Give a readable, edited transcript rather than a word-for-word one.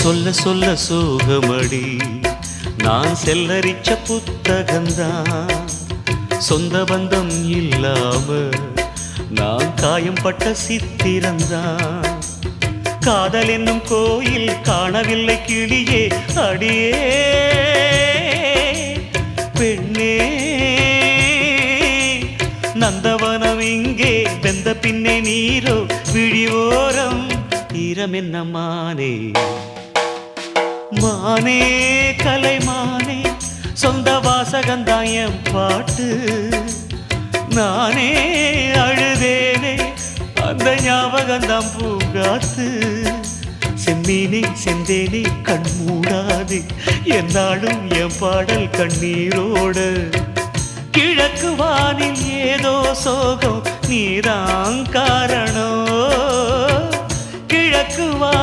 சொல்ல சொல்ல சோகமடி நான் செல்லரிச்ச புத்தகந்தான் சொந்த பந்தம் இல்லாம நான் காயம் பட்ட சித்திரந்தான் காதல் என்னும் கோயில் காணவில்லை கிளியே அடியே பெண்ணே நந்தவனம் இங்கே வெந்த பின்னே நீரோ விழிவோரம் ஈரம் என்ன மானே மானே கலைமானே சொந்த வாசகந்தாயம் பாட்டு நானே அழுதேனே அந்த ஞாபகந்தாம் பூங்காத்து செம்மீனே செந்தேனே கண் மூடாது என்னாலும் என் பாடல் கண்ணீரோடு கிழக்கு வானில் ஏதோ சோகம் நீதான் காரணம்